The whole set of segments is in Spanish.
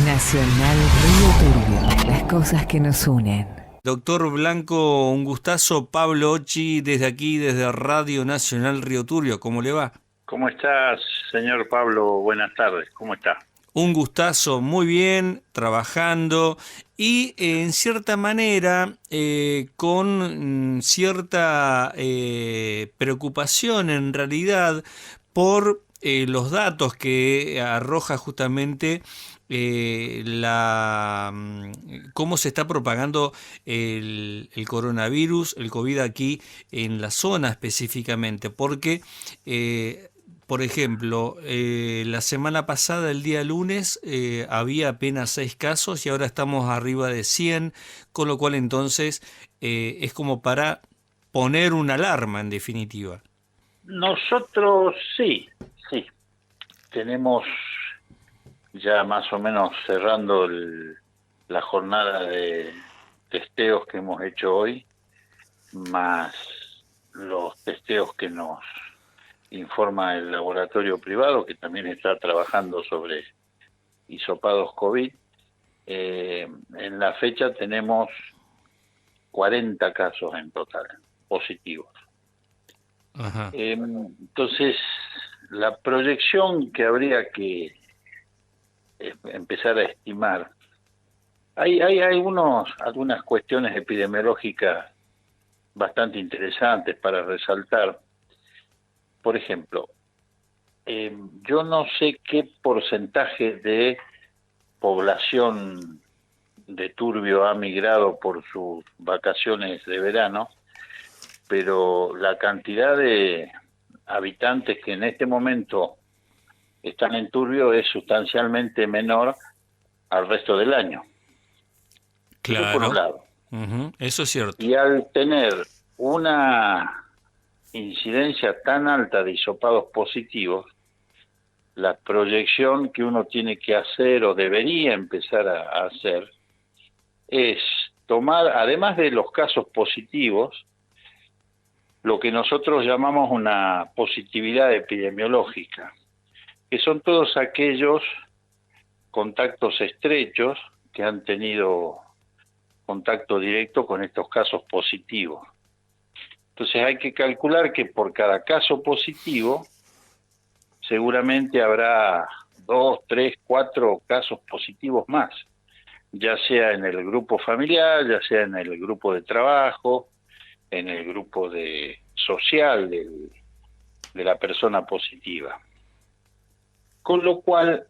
Nacional Río Turbio, las cosas que nos unen. Doctor Blanco, un gustazo. Pablo Ochi, desde aquí, desde Radio Nacional Río Turbio. ¿Cómo le va? ¿Cómo estás, señor Pablo? Buenas tardes. ¿Cómo está? Un gustazo, muy bien, trabajando y en cierta manera con cierta preocupación en realidad por los datos que arroja justamente cómo se está propagando el coronavirus, el COVID aquí en la zona específicamente, porque por ejemplo, la semana pasada, el día lunes, había apenas 6 casos y ahora estamos arriba de 100, con lo cual entonces es como para poner una alarma en definitiva. Nosotros sí. Tenemos ya más o menos cerrando la jornada de testeos que hemos hecho hoy, más los testeos que nos informa el laboratorio privado, que también está trabajando sobre hisopados COVID. En la fecha tenemos 40 casos en total, positivos. Ajá. Entonces, la proyección que habría que empezar a estimar, hay algunas cuestiones epidemiológicas bastante interesantes para resaltar. Por ejemplo, yo no sé qué porcentaje de población de Turbio ha migrado por sus vacaciones de verano, pero la cantidad de habitantes que en este momento están en Turbio es sustancialmente menor al resto del año. Eso por un Claro. lado. Eso es cierto. Y al tener una incidencia tan alta de hisopados positivos, la proyección que uno tiene que hacer o debería empezar a hacer es tomar, además de los casos positivos, lo que nosotros llamamos una positividad epidemiológica, que son todos aquellos contactos estrechos que han tenido contacto directo con estos casos positivos. Entonces hay que calcular que por cada caso positivo seguramente habrá 2, 3, 4 casos positivos más, ya sea en el grupo familiar, ya sea en el grupo de trabajo, en el grupo social de la persona positiva. Con lo cual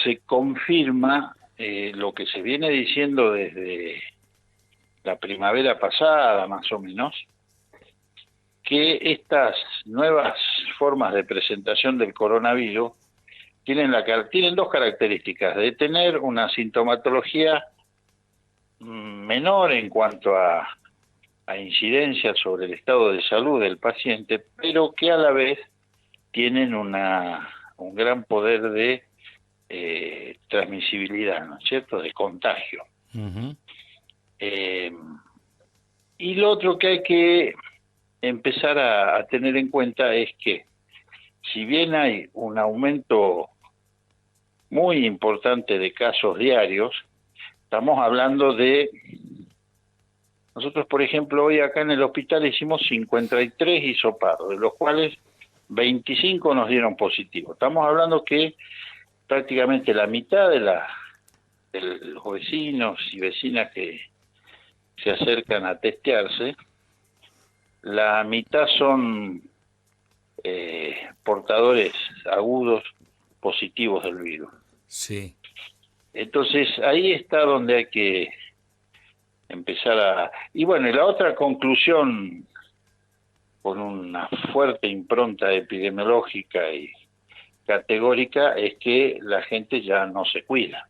se confirma lo que se viene diciendo desde la primavera pasada, más o menos, que estas nuevas formas de presentación del coronavirus tienen dos características: de tener una sintomatología menor en cuanto a incidencia sobre el estado de salud del paciente, pero que a la vez tienen un gran poder de transmisibilidad, ¿no es cierto?, de contagio. Uh-huh. Y lo otro que hay que empezar a tener en cuenta es que, si bien hay un aumento muy importante de casos diarios, estamos hablando de... Nosotros, por ejemplo, hoy acá en el hospital hicimos 53 hisopados, de los cuales 25 nos dieron positivo. Estamos hablando que prácticamente la mitad de los vecinos y vecinas que se acercan a testearse, la mitad son portadores agudos positivos del virus. Sí. Entonces ahí está donde hay que empezar y bueno, y la otra conclusión, con una fuerte impronta epidemiológica y categórica, es que la gente ya no se cuida.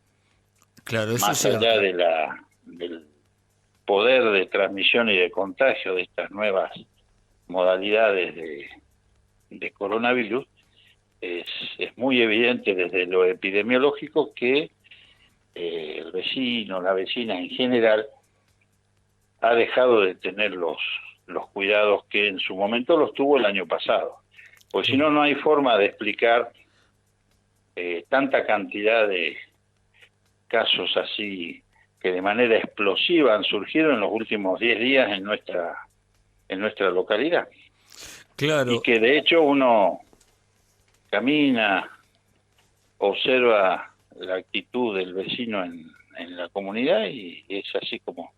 Claro, eso Más es allá cierto. del poder de transmisión y de contagio de estas nuevas modalidades de coronavirus, es muy evidente desde lo epidemiológico que el vecino, la vecina en general, ha dejado de tener los cuidados que en su momento los tuvo el año pasado. Pues si no, no hay forma de explicar tanta cantidad de casos así que de manera explosiva han surgido en los últimos 10 días en nuestra localidad. Y Claro. que de hecho uno camina, observa la actitud del vecino en la comunidad y es así como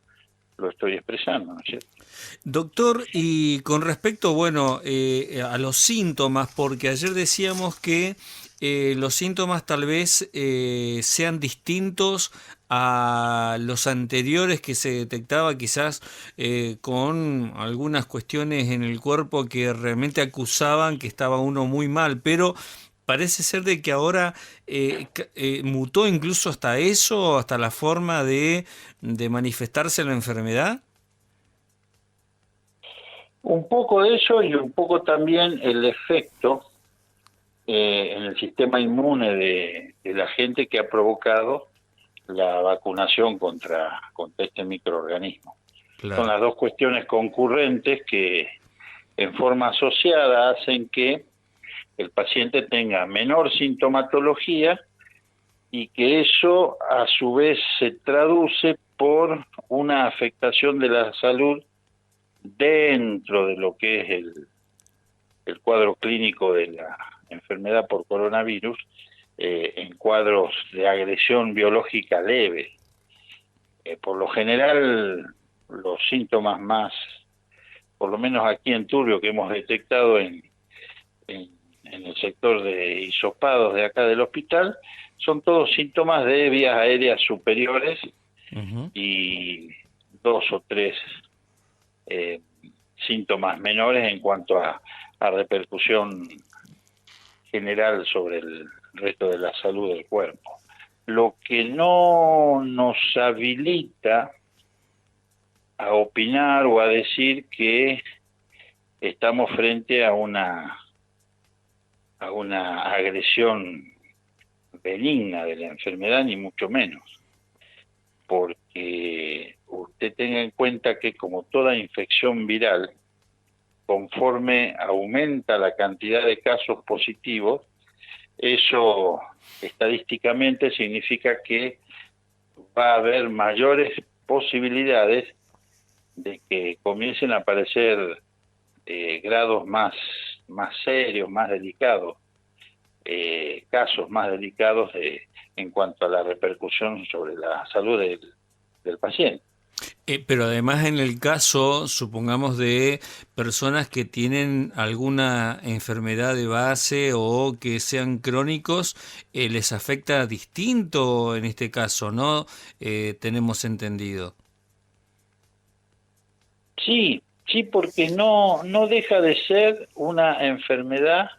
lo estoy expresando, ¿no es cierto? Doctor, y con respecto, bueno, a los síntomas, porque ayer decíamos que los síntomas tal vez sean distintos a los anteriores que se detectaba quizás con algunas cuestiones en el cuerpo que realmente acusaban que estaba uno muy mal, pero parece ser de que ahora mutó incluso hasta eso, hasta la forma de manifestarse la enfermedad. Un poco de eso y un poco también el efecto en el sistema inmune de la gente que ha provocado la vacunación contra este microorganismo. Son Claro. las dos cuestiones concurrentes que en forma asociada hacen que el paciente tenga menor sintomatología y que eso a su vez se traduce por una afectación de la salud dentro de lo que es el cuadro clínico de la enfermedad por coronavirus, en cuadros de agresión biológica leve. Por lo general, los síntomas más, por lo menos aquí en Turbio, que hemos detectado en el sector de hisopados de acá del hospital, son todos síntomas de vías aéreas superiores Ujú. y 2 o 3 síntomas menores en cuanto a repercusión general sobre el resto de la salud del cuerpo. Lo que no nos habilita a opinar o a decir que estamos frente a una agresión benigna de la enfermedad, ni mucho menos, porque usted tenga en cuenta que como toda infección viral, conforme aumenta la cantidad de casos positivos, eso estadísticamente significa que va a haber mayores posibilidades de que comiencen a aparecer grados más serios, más delicados, casos más delicados en cuanto a la repercusión sobre la salud del paciente. Pero además en el caso, supongamos, de personas que tienen alguna enfermedad de base o que sean crónicos, les afecta distinto en este caso, ¿no? Tenemos entendido. Sí, sí, porque no deja de ser una enfermedad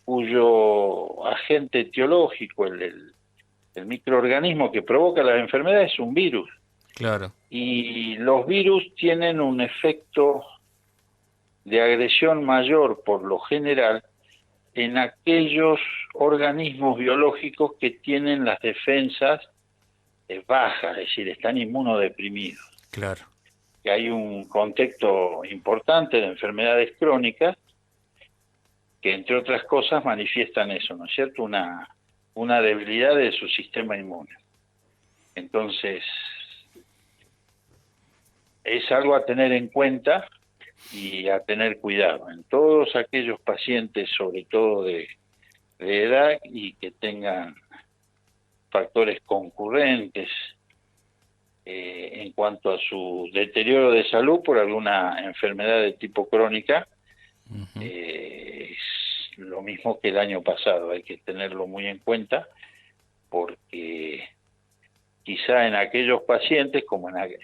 cuyo agente etiológico, el microorganismo que provoca la enfermedad es un virus. Claro. Y los virus tienen un efecto de agresión mayor por lo general en aquellos organismos biológicos que tienen las defensas bajas, es decir, están inmunodeprimidos. Claro. Que hay un contexto importante de enfermedades crónicas que, entre otras cosas, manifiestan eso, ¿no es cierto? Una debilidad de su sistema inmune. Entonces, es algo a tener en cuenta y a tener cuidado en todos aquellos pacientes, sobre todo de edad y que tengan factores concurrentes en cuanto a su deterioro de salud por alguna enfermedad de tipo crónica. Ujú. Es lo mismo que el año pasado, hay que tenerlo muy en cuenta porque quizá en aquellos pacientes,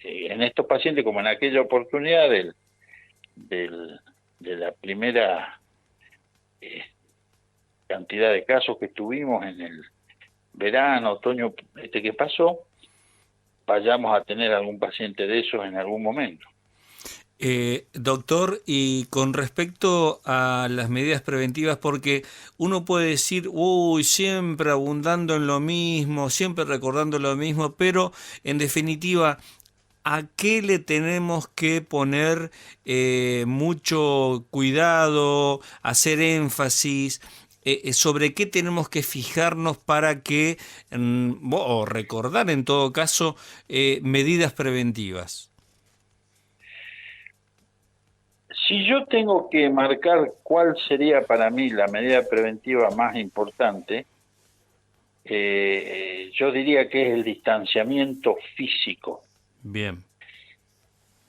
en estos pacientes como en aquella oportunidad de la primera cantidad de casos que tuvimos en el verano, otoño que pasó, vayamos a tener algún paciente de esos en algún momento. Doctor, y con respecto a las medidas preventivas, porque uno puede decir, uy, siempre abundando en lo mismo, siempre recordando lo mismo, pero en definitiva, ¿a qué le tenemos que poner mucho cuidado, hacer énfasis? sobre qué tenemos que fijarnos para que, o recordar en todo caso, medidas preventivas. Si yo tengo que marcar cuál sería para mí la medida preventiva más importante, yo diría que es el distanciamiento físico, Bien.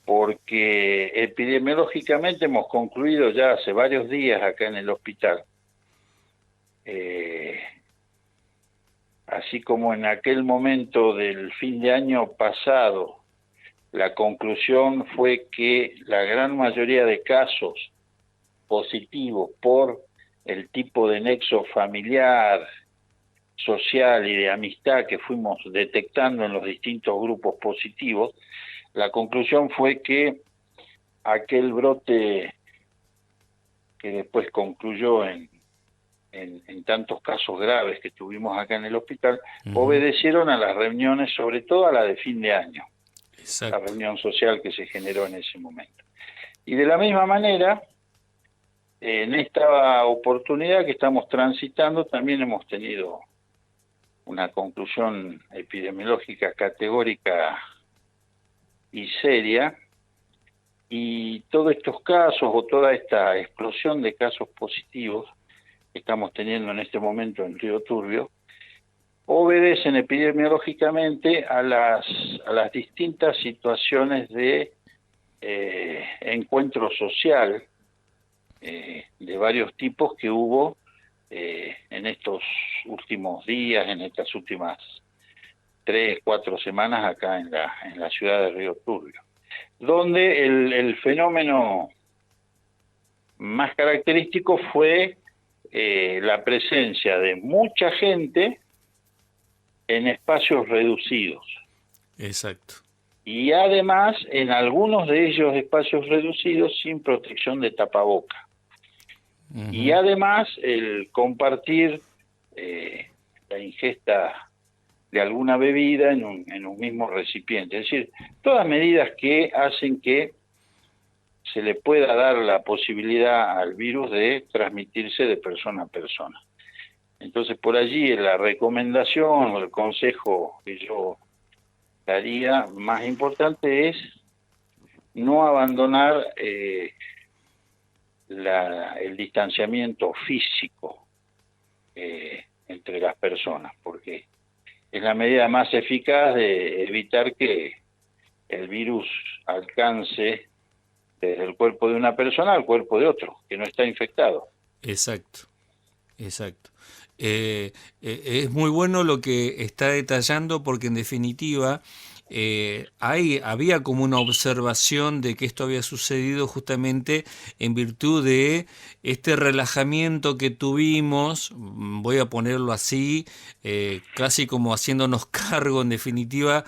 porque epidemiológicamente hemos concluido ya hace varios días acá en el hospital, así como en aquel momento del fin de año pasado, la conclusión fue que la gran mayoría de casos positivos por el tipo de nexo familiar, social y de amistad que fuimos detectando en los distintos grupos positivos, la conclusión fue que aquel brote que después concluyó en tantos casos graves que tuvimos acá en el hospital, obedecieron a las reuniones, sobre todo a la de fin de año, la reunión social que se generó en ese momento. Y de la misma manera, en esta oportunidad que estamos transitando, también hemos tenido una conclusión epidemiológica categórica y seria, y todos estos casos o toda esta explosión de casos positivos que estamos teniendo en este momento en Río Turbio obedecen epidemiológicamente a las distintas situaciones de encuentro social de varios tipos que hubo en estos últimos días, en estas últimas 3-4 semanas acá en la ciudad de Río Turbio, donde el fenómeno más característico fue la presencia de mucha gente en espacios reducidos. Exacto. Y además, en algunos de ellos espacios reducidos sin protección de tapaboca. Y además, el compartir la ingesta de alguna bebida en un mismo recipiente. Es decir, todas medidas que hacen que se le pueda dar la posibilidad al virus de transmitirse de persona a persona. Entonces, por allí la recomendación o el consejo que yo daría más importante es no abandonar el distanciamiento físico entre las personas, porque es la medida más eficaz de evitar que el virus alcance desde el cuerpo de una persona al cuerpo de otro, que no está infectado. Exacto, exacto. Es muy bueno lo que está detallando porque en definitiva había como una observación de que esto había sucedido justamente en virtud de este relajamiento que tuvimos, voy a ponerlo así, casi como haciéndonos cargo en definitiva,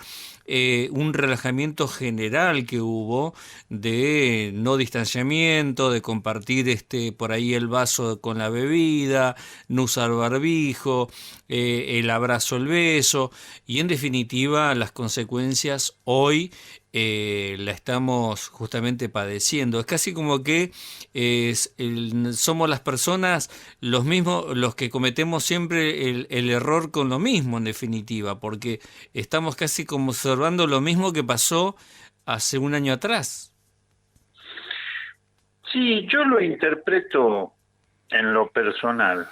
un relajamiento general que hubo de no distanciamiento, de compartir por ahí el vaso con la bebida, no usar barbijo, el abrazo, el beso, y en definitiva las consecuencias hoy la estamos justamente padeciendo. Es casi como que somos las personas los mismos, los que cometemos siempre el error con lo mismo, en definitiva, porque estamos casi como observando lo mismo que pasó hace un año atrás. Sí, yo lo interpreto en lo personal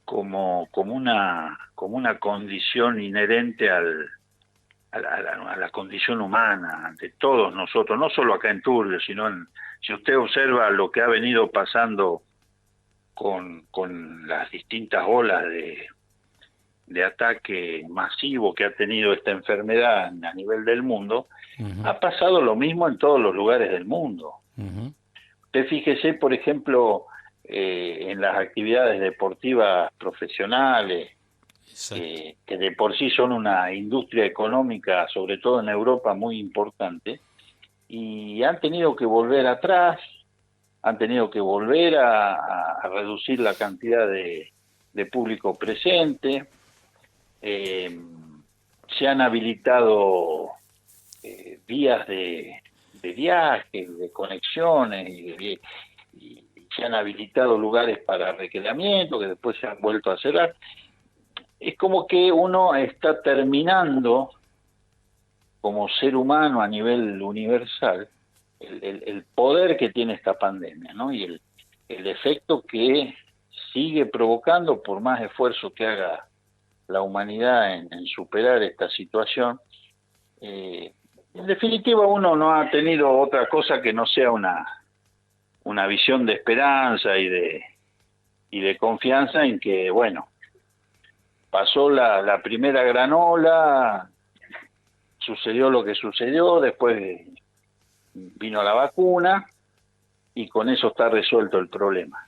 como una condición inherente a la condición humana, de todos nosotros, no solo acá en Turbio, sino si usted observa lo que ha venido pasando con las distintas olas de ataque masivo que ha tenido esta enfermedad a nivel del mundo, ha pasado lo mismo en todos los lugares del mundo. Usted fíjese, por ejemplo, en las actividades deportivas profesionales, que de por sí son una industria económica, sobre todo en Europa, muy importante, y han tenido que volver atrás, han tenido que volver a reducir la cantidad de público presente, se han habilitado vías de viaje, de conexiones, y se han habilitado lugares para recreamiento, que después se han vuelto a cerrar. Es como que uno está terminando como ser humano a nivel universal el poder que tiene esta pandemia, ¿no? Y el efecto que sigue provocando por más esfuerzo que haga la humanidad en superar esta situación. En definitiva, uno no ha tenido otra cosa que no sea una visión de esperanza y de confianza en que, bueno, pasó la primera gran ola, sucedió lo que sucedió, después vino la vacuna y con eso está resuelto el problema.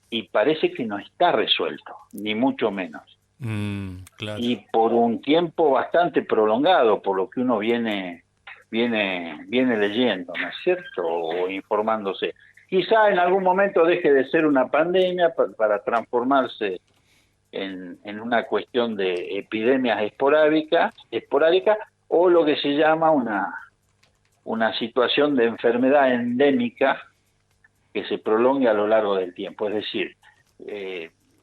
Y parece que no está resuelto, ni mucho menos. Claro. Y por un tiempo bastante prolongado, por lo que uno viene leyendo, ¿no es cierto? O informándose. Quizá en algún momento deje de ser una pandemia para transformarse en una cuestión de epidemias esporádicas, o lo que se llama una situación de enfermedad endémica que se prolongue a lo largo del tiempo. Es decir,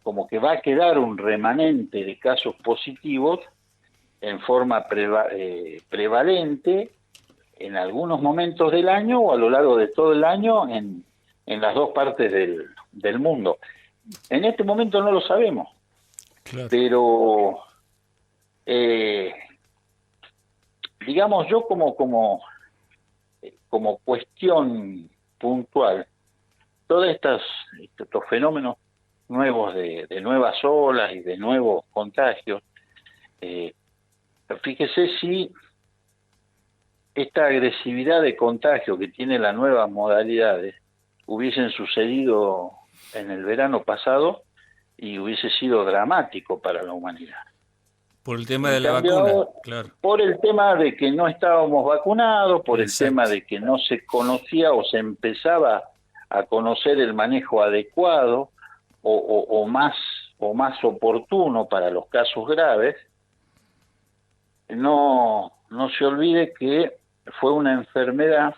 como que va a quedar un remanente de casos positivos en forma prevalente en algunos momentos del año o a lo largo de todo el año en las dos partes del mundo. En este momento no lo sabemos, Claro. pero digamos yo como cuestión puntual, todos estos fenómenos nuevos de nuevas olas y de nuevos contagios, fíjese si esta agresividad de contagio que tiene las nuevas modalidades hubiesen sucedido en el verano pasado y hubiese sido dramático para la humanidad. Por el tema En de la cambio, vacuna, claro. por el tema de que no estábamos vacunados, por el Exacto. tema de que no se conocía o se empezaba a conocer el manejo adecuado o más oportuno para los casos graves, no se olvide que fue una enfermedad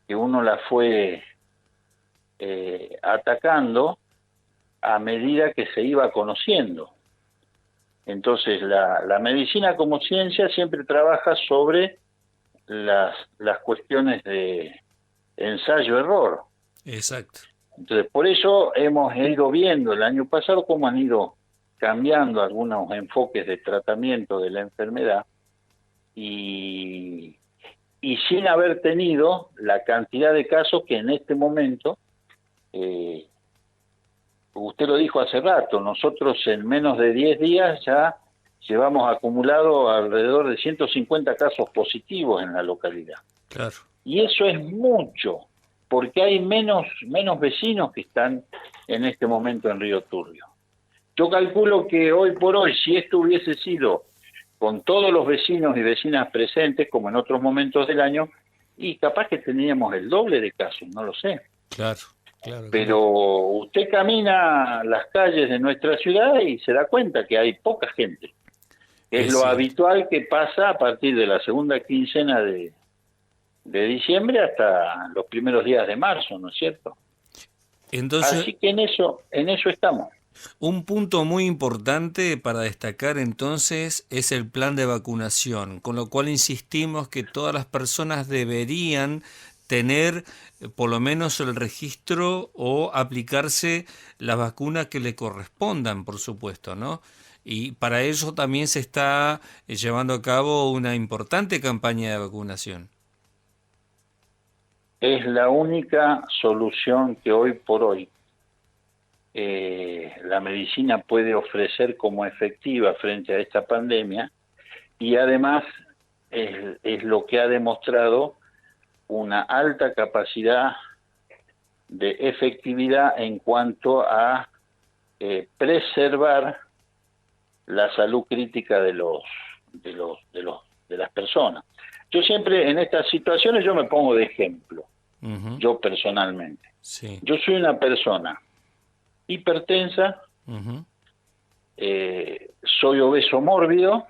que uno la fue atacando a medida que se iba conociendo. Entonces la medicina como ciencia siempre trabaja sobre las cuestiones de ensayo-error. Exacto. Entonces por eso hemos ido viendo el año pasado cómo han ido cambiando algunos enfoques de tratamiento de la enfermedad y sin haber tenido la cantidad de casos que en este momento, usted lo dijo hace rato, nosotros en menos de 10 días ya llevamos acumulado alrededor de 150 casos positivos en la localidad. Claro. Y eso es mucho, porque hay menos vecinos que están en este momento en Río Turbio. Yo calculo que hoy por hoy, si esto hubiese sido con todos los vecinos y vecinas presentes, como en otros momentos del año, y capaz que teníamos el doble de casos, no lo sé. Claro. Claro. Pero usted camina las calles de nuestra ciudad y se da cuenta que hay poca gente. Es lo cierto. habitual que pasa a partir de la segunda quincena de diciembre hasta los primeros días de marzo, ¿no es cierto? Entonces, así que en eso estamos. un punto muy importante para destacar entonces es el plan de vacunación, con lo cual insistimos que todas las personas deberían tener por lo menos el registro o aplicarse las vacunas que le correspondan, por supuesto, ¿no? Y para eso también se está llevando a cabo una importante campaña de vacunación. Es la única solución que hoy por hoy la medicina puede ofrecer como efectiva frente a esta pandemia, y además es lo que ha demostrado una alta capacidad de efectividad en cuanto a preservar la salud crítica de las personas. Yo siempre en estas situaciones yo me pongo de ejemplo, yo personalmente. Sí. Yo soy una persona hipertensa, soy obeso mórbido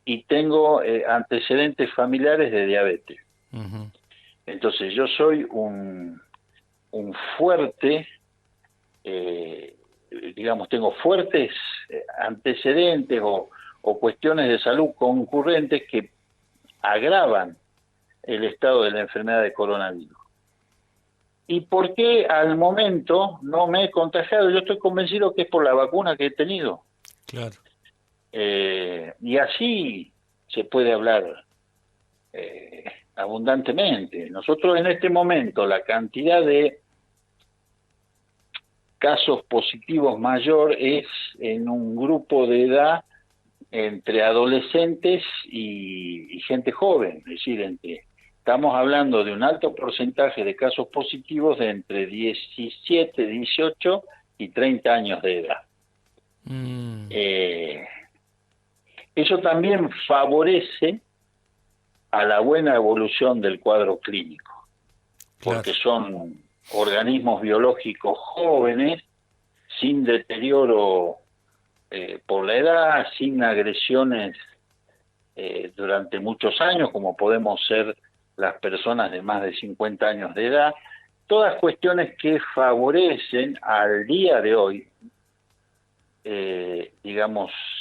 y tengo antecedentes familiares de diabetes. Entonces yo soy un un fuerte, tengo fuertes antecedentes o cuestiones de salud concurrentes que agravan el estado de la enfermedad de coronavirus. ¿Y por qué al momento no me he contagiado? Yo estoy convencido que es por la vacuna que he tenido. Claro. Y así se puede hablar abundantemente. Nosotros en este momento la cantidad de casos positivos mayor es en un grupo de edad entre adolescentes y gente joven, es decir, estamos hablando de un alto porcentaje de casos positivos de entre 17, 18 y 30 años de edad. Eso también favorece a la buena evolución del cuadro clínico, porque son organismos biológicos jóvenes, sin deterioro por la edad, sin agresiones durante muchos años, como podemos ser las personas de más de 50 años de edad, todas cuestiones que favorecen al día de hoy,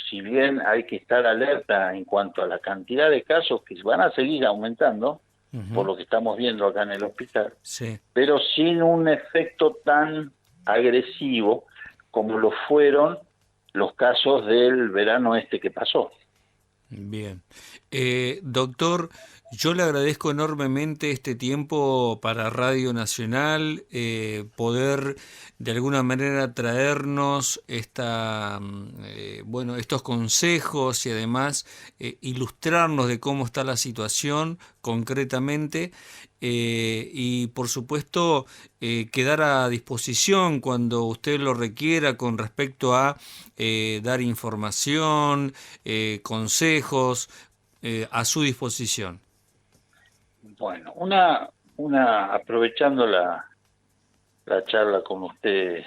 si bien hay que estar alerta en cuanto a la cantidad de casos que van a seguir aumentando, por lo que estamos viendo acá en el hospital, pero sin un efecto tan agresivo como lo fueron los casos del verano que pasó. Bien. Doctor, yo le agradezco enormemente este tiempo para Radio Nacional, poder de alguna manera traernos estos consejos y además ilustrarnos de cómo está la situación concretamente, y por supuesto quedar a disposición cuando usted lo requiera con respecto a dar información, consejos, a su disposición. Bueno, aprovechando la charla con ustedes,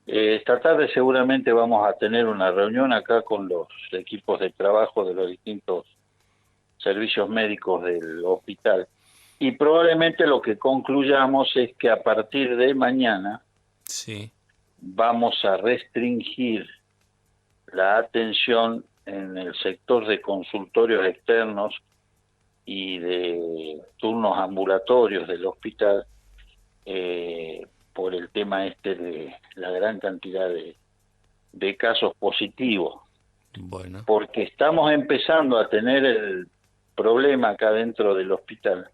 esta tarde seguramente vamos a tener una reunión acá con los equipos de trabajo de los distintos servicios médicos del hospital, y probablemente lo que concluyamos es que a partir de mañana vamos a restringir la atención en el sector de consultorios externos y de turnos ambulatorios del hospital, por el tema de la gran cantidad de casos positivos. Bueno. Porque estamos empezando a tener el problema acá dentro del hospital,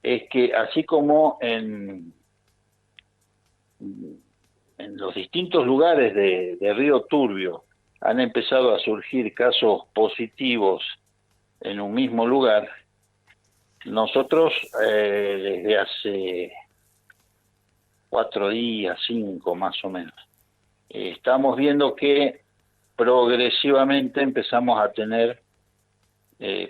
es que así como en los distintos lugares de Río Turbio han empezado a surgir casos positivos en un mismo lugar, nosotros desde hace 4 días, 5 más o menos, estamos viendo que progresivamente empezamos a tener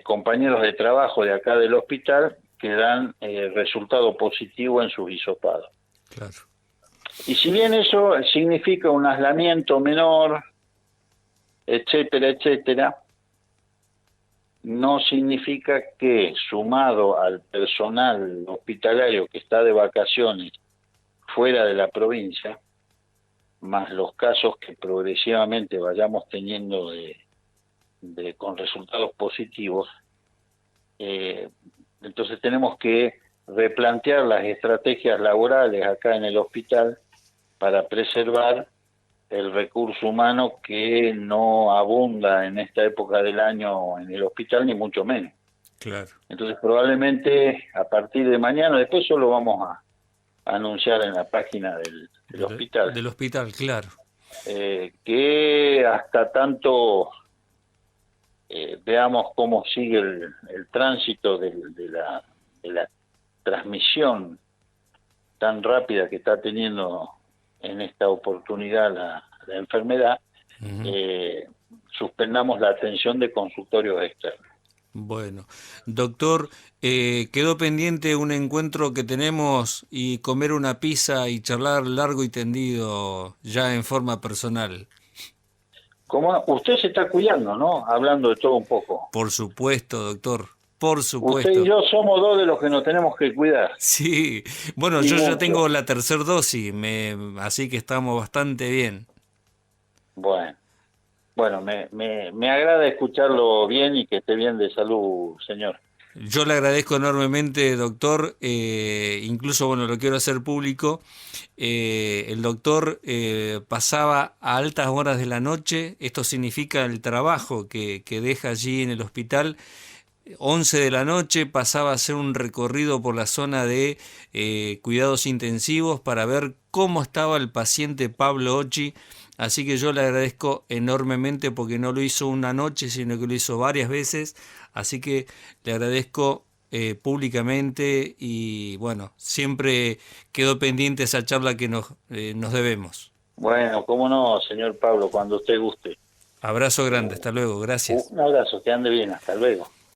compañeros de trabajo de acá del hospital que dan resultado positivo en sus hisopados. Claro. Y si bien eso significa un aislamiento menor, etcétera, etcétera, no significa que, sumado al personal hospitalario que está de vacaciones fuera de la provincia, más los casos que progresivamente vayamos teniendo con resultados positivos, entonces tenemos que replantear las estrategias laborales acá en el hospital para preservar el recurso humano que no abunda en esta época del año en el hospital, ni mucho menos. Claro. Entonces probablemente a partir de mañana, después solo vamos a anunciar en la página del hospital. Del hospital, claro. Que hasta tanto veamos cómo sigue el tránsito de la transmisión tan rápida que está teniendo en esta oportunidad la enfermedad, suspendamos la atención de consultorios externos. Bueno, doctor, quedó pendiente un encuentro que tenemos y comer una pizza y charlar largo y tendido ya en forma personal. Como usted se está cuidando, ¿no? Hablando de todo un poco. Por supuesto, doctor. Por Usted supuesto. y yo somos dos de los que nos tenemos que cuidar. Sí, bueno, Y yo ya mucho. tengo la tercera dosis, así que estamos bastante bien. Bueno, bueno, me agrada escucharlo bien y que esté bien de salud, señor. Yo le agradezco enormemente, doctor. Incluso, bueno, lo quiero hacer público. El doctor pasaba a altas horas de la noche. Esto significa el trabajo que deja allí en el hospital. 11 de la noche pasaba a hacer un recorrido por la zona de cuidados intensivos para ver cómo estaba el paciente Pablo Ochi. Así que yo le agradezco enormemente porque no lo hizo una noche, sino que lo hizo varias veces. Así que le agradezco públicamente y bueno, siempre quedó pendiente esa charla que nos debemos. Bueno, cómo no, señor Pablo, cuando usted guste. Abrazo grande, hasta luego, gracias. Un abrazo, que ande bien, hasta luego.